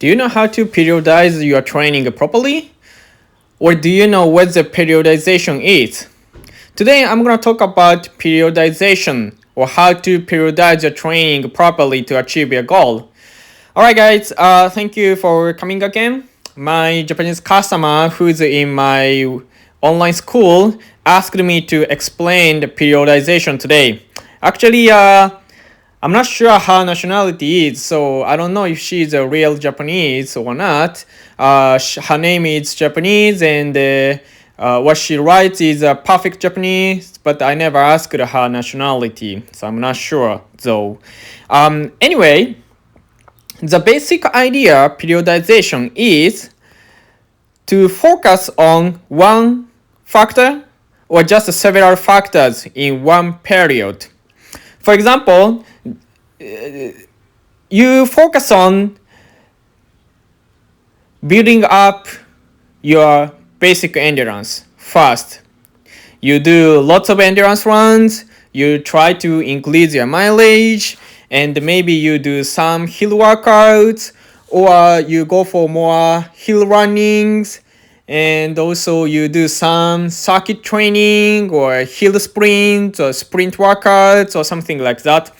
Do you know how to periodize your training properly? Or do you know what the periodization is? Today I'm going to talk about periodization, or how to periodize your training properly to achieve your goal. Alright guys, thank you for coming again. My Japanese customer who's in my online school asked me to explain the periodization today. Actually, I'm not sure her nationality is, so I don't know if she's a real Japanese or not. Her name is Japanese, and what she writes is perfect Japanese, but I never asked her nationality, so I'm not sure though. Anyway, the basic idea of periodization is to focus on one factor or just several factors in one period. For example, you focus on building up your basic endurance first. You do lots of endurance runs, you try to increase your mileage, and maybe you do some hill workouts, or you go for more hill runnings, and also you do some circuit training or hill sprints or sprint workouts or something like that.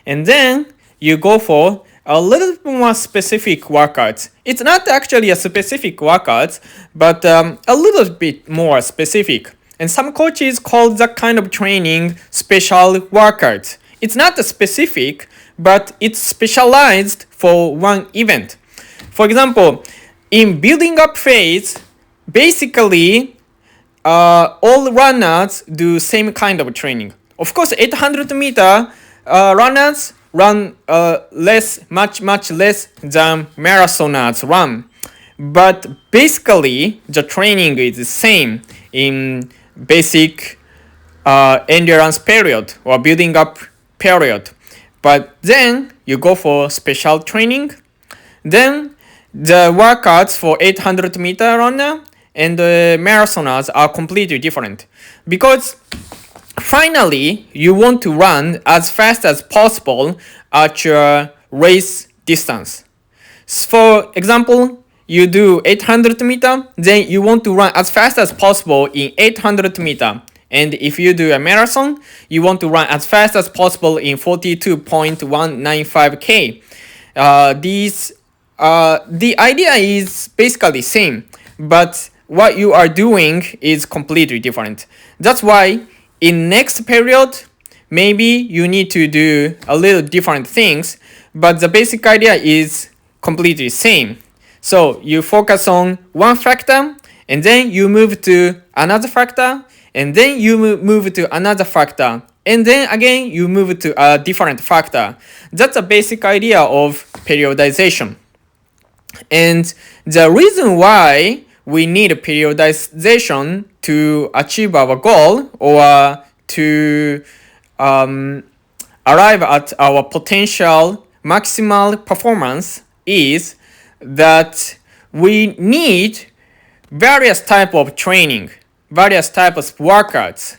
And then you go for a little bit more specific workouts. It's not actually a specific workout, but a little bit more specific. And some coaches call that kind of training special workouts. It's not a specific, but it's specialized for one event. For example, in building up phase, basically all runners do same kind of training. Of course, 800-meter runners run much less than marathoners run, but basically the training is the same in basic endurance period or building up period. But then you go for special training. Then the workouts for 800-meter runner and marathoners are completely different, because finally you want to run as fast as possible at your race distance. For example, you do 800-meter, then you want to run as fast as possible in 800-meter. And if you do a marathon, you want to run as fast as possible in 42.195k. The idea is basically same, but what you are doing is completely different. That's why in next period, maybe you need to do a little different things, but the basic idea is completely same. So you focus on one factor, and then you move to another factor, and then you move to another factor, and then again you move to a different factor. That's a basic idea of periodization. And the reason why we need periodization to achieve our goal, or to arrive at our potential maximal performance, is that we need various type of training, various types of workouts.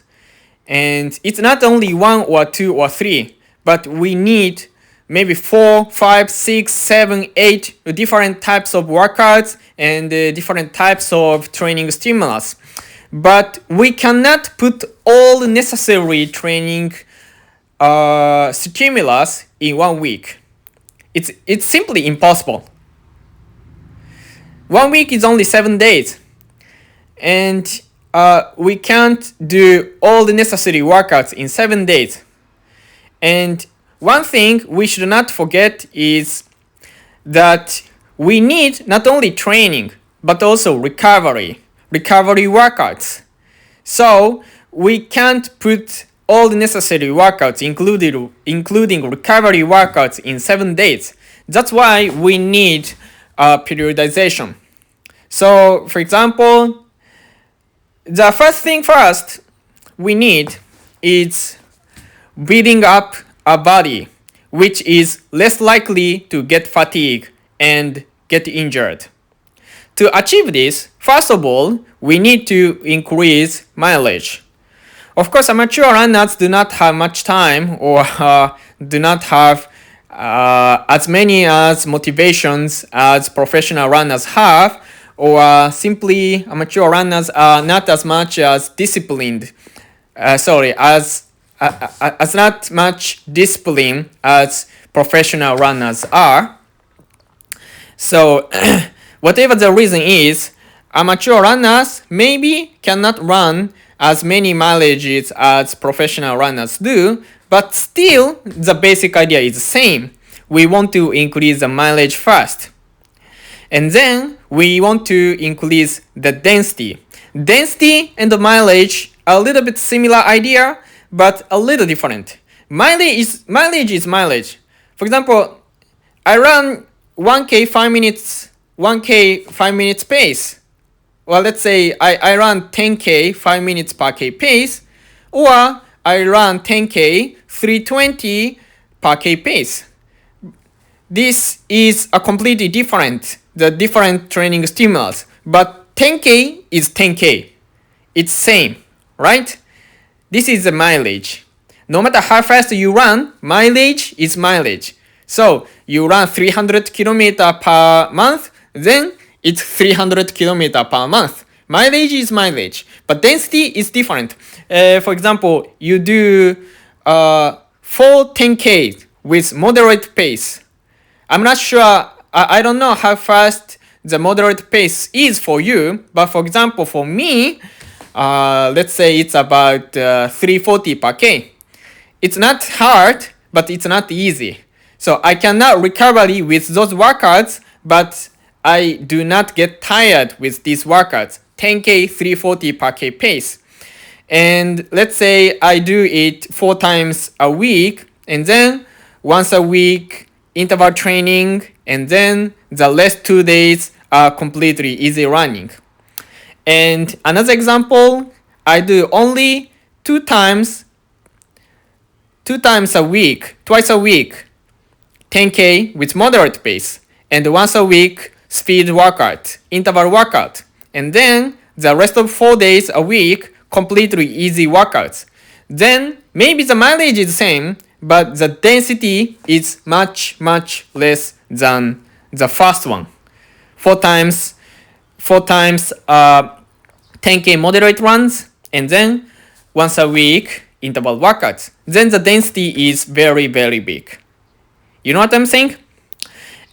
And it's not only one or two or three, but we need maybe 4, 5, 6, 7, 8 different types of workouts and different types of training stimulus. But we cannot put all necessary training stimulus in 1 week. It's simply impossible. 1 week is only 7 days. And we can't do all the necessary workouts in 7 days. And one thing we should not forget is that we need not only training, but also recovery workouts. So we can't put all the necessary workouts, including recovery workouts, in 7 days. That's why we need periodization. So, for example, the first thing first we need is building up a body which is less likely to get fatigued and get injured. To achieve this, first of all, we need to increase mileage. Of course, amateur runners do not have much time, or do not have as many as motivations as professional runners have, or simply amateur runners are not as much as disciplined. As not much discipline as professional runners are. So whatever the reason is, amateur runners maybe cannot run as many mileages as professional runners do, but still the basic idea is the same. We want to increase the mileage first. And then we want to increase the density. Density and the mileage are a little bit similar idea, but a little different. Mileage is mileage. For example, I run 1K 5 minutes, 1K 5 minutes pace. Well, let's say I run 10K 5 minutes per K pace, or I run 10K 320 per K pace. This is a completely different, the different training stimulus, but 10K is 10K. It's same, right? This is the mileage. No matter how fast you run, mileage is mileage. So you run 300 km per month, then it's 300 km per month. Mileage is mileage, but density is different. For example, you do 4 10K with moderate pace. I'm not sure, I don't know how fast the moderate pace is for you, but for example, for me, let's say it's about 340 per K. It's not hard, but it's not easy. So I cannot recover with those workouts, but I do not get tired with these workouts. 10K 340 per K pace. And let's say I do it 4 times a week, and then once a week interval training, and then the last 2 days are completely easy running. And another example, I do only 2 times a week, twice a week, 10K with moderate pace, and once a week speed workout, interval workout, and then the rest of 4 days a week completely easy workouts. Then maybe the mileage is the same, but the density is much less than the first one. 4 times 10K moderate runs, and then once a week interval workouts. Then the density is very big. You know what I'm saying?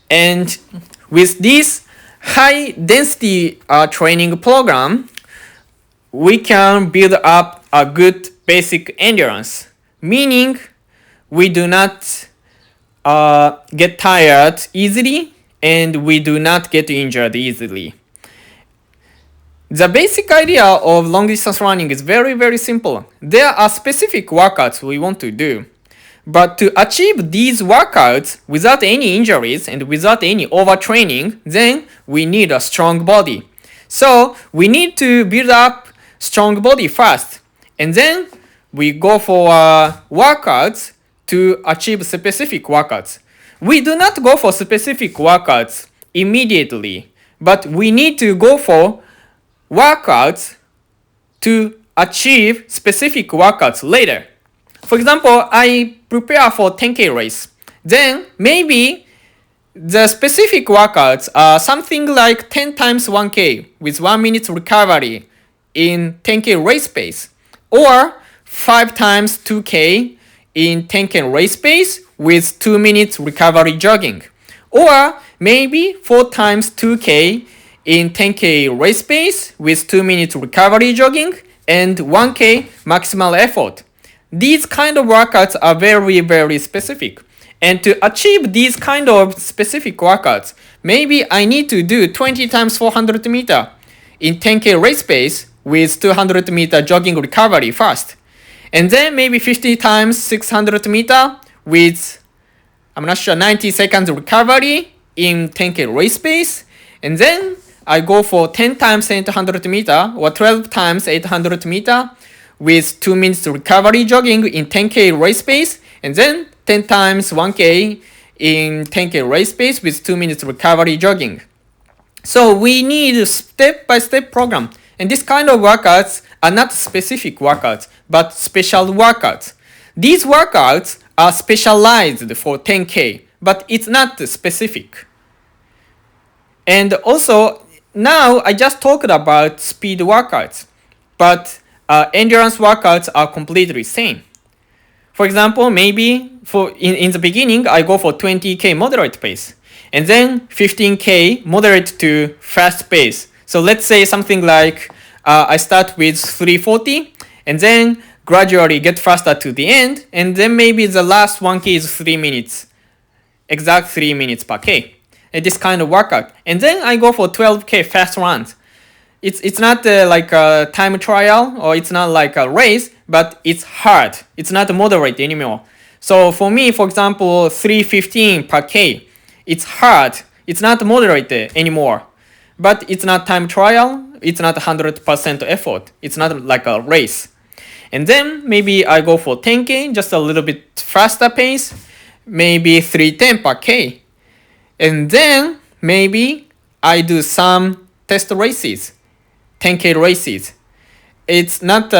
And with this high density training program, we can build up a good basic endurance, meaning we do not get tired easily, and we do not get injured easily. The basic idea of long distance running is very simple. There are specific workouts we want to do. But to achieve these workouts without any injuries and without any overtraining, then we need a strong body. So we need to build up strong body first. And then we go for workouts to achieve specific workouts. We do not go for specific workouts immediately, but we need to go for workouts to achieve specific workouts later. For example, I prepare for 10K race. Then maybe the specific workouts are something like 10 times 1K with 1 minute recovery in 10K race pace, or 5 times 2K in 10K race pace with 2 minutes recovery jogging, or maybe 4 times 2K in 10K race pace with 2 minutes recovery jogging and 1K maximal effort. These kind of workouts are very specific. And to achieve these kind of specific workouts, maybe I need to do 20 times 400 meter in 10K race pace with 200 meter jogging recovery first. And then maybe 50 times 600 meter with, I'm not sure, 90 seconds recovery in 10K race pace. And then I go for 10 times 800 meter or 12 times 800 meter with 2 minutes recovery jogging in 10K race pace, and then 10 times 1K in 10K race pace with 2 minutes recovery jogging. So we need a step-by-step program. And this kind of workouts are not specific workouts, but special workouts. These workouts are specialized for 10K, but it's not specific. And also, now I just talked about speed workouts, but endurance workouts are completely same. For example, maybe in the beginning, I go for 20K moderate pace, and then 15K moderate to fast pace. So let's say something like I start with 340, and then gradually get faster to the end, and then maybe the last 1K is 3 minutes, exact 3 minutes per K. And this kind of workout. And then I go for 12K fast runs. It's not like a time trial, or it's not like a race, but it's hard. It's not moderate anymore. So for me, for example, 315 per K, it's hard. It's not moderate anymore. But it's not time trial. It's not 100% effort. It's not like a race. And then maybe I go for 10K, just a little bit faster pace, maybe 310 per K. And then maybe I do some test races, 10K races. It's not,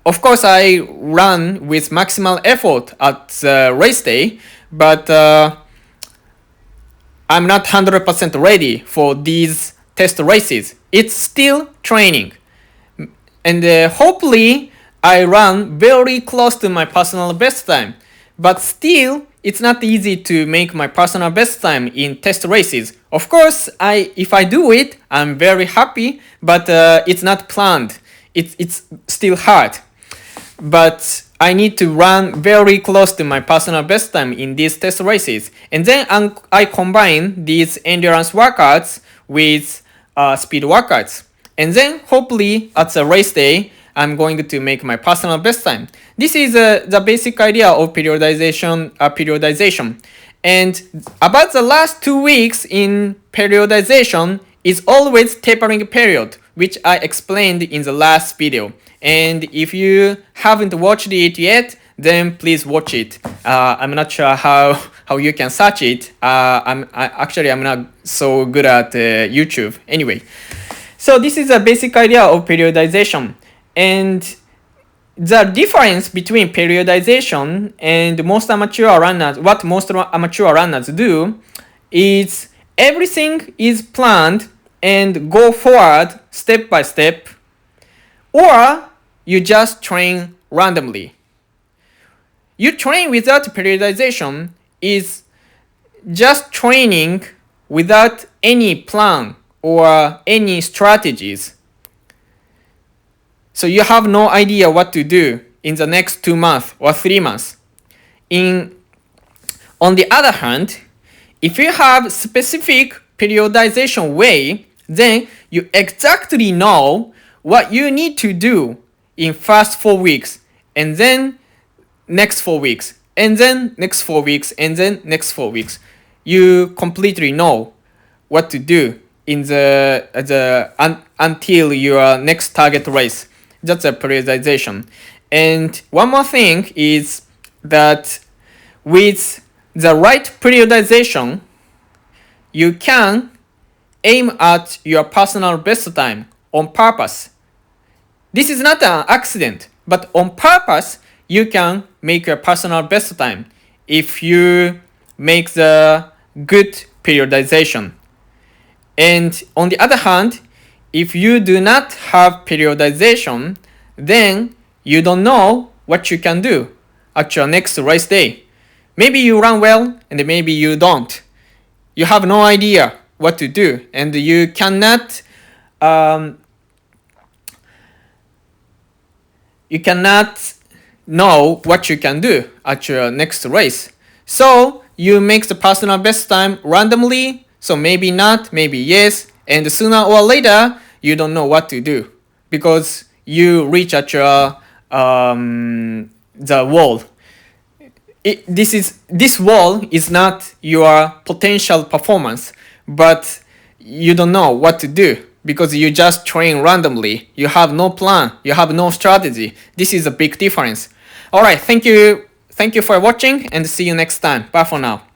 of course I run with maximal effort at the race day, but I'm not 100% ready for these test races. It's still training. And hopefully I run very close to my personal best time. But still, it's not easy to make my personal best time in test races. Of course, if I do it, I'm very happy, but it's not planned. It's still hard. But I need to run very close to my personal best time in these test races. And then I combine these endurance workouts with speed workouts. And then hopefully at the race day, I'm going to make my personal best time. This is the basic idea of periodization. And about the last 2 weeks in periodization is always tapering period, which I explained in the last video. And if you haven't watched it yet, then please watch it. I'm not sure how you can search it. I'm not so good at YouTube. Anyway, so this is a basic idea of periodization. And the difference between periodization and most amateur runners, what most amateur runners do, is everything is planned and go forward step by step, or you just train randomly. You train without periodization is just training without any plan or any strategies. So you have no idea what to do in the next 2 months or 3 months. On the other hand, if you have specific periodization way, then you exactly know what you need to do in first 4 weeks, and then next 4 weeks, and then next 4 weeks, and then next 4 weeks. You completely know what to do in until your next target race. That's a periodization. And one more thing is that with the right periodization, you can aim at your personal best time on purpose. This is not an accident, but on purpose, you can make your personal best time if you make the good periodization. And on the other hand, if you do not have periodization, then you don't know what you can do at your next race day. Maybe you run well, and maybe you don't. You have no idea what to do, and you cannot know what you can do at your next race. So you make the personal best time randomly, so maybe not, maybe yes, and sooner or later you don't know what to do because you reach at your the wall. This wall is not your potential performance, but you don't know what to do because you just train randomly. You have no plan, you have no strategy. This is a big difference. All right, thank you for watching, and see you next time. Bye for now.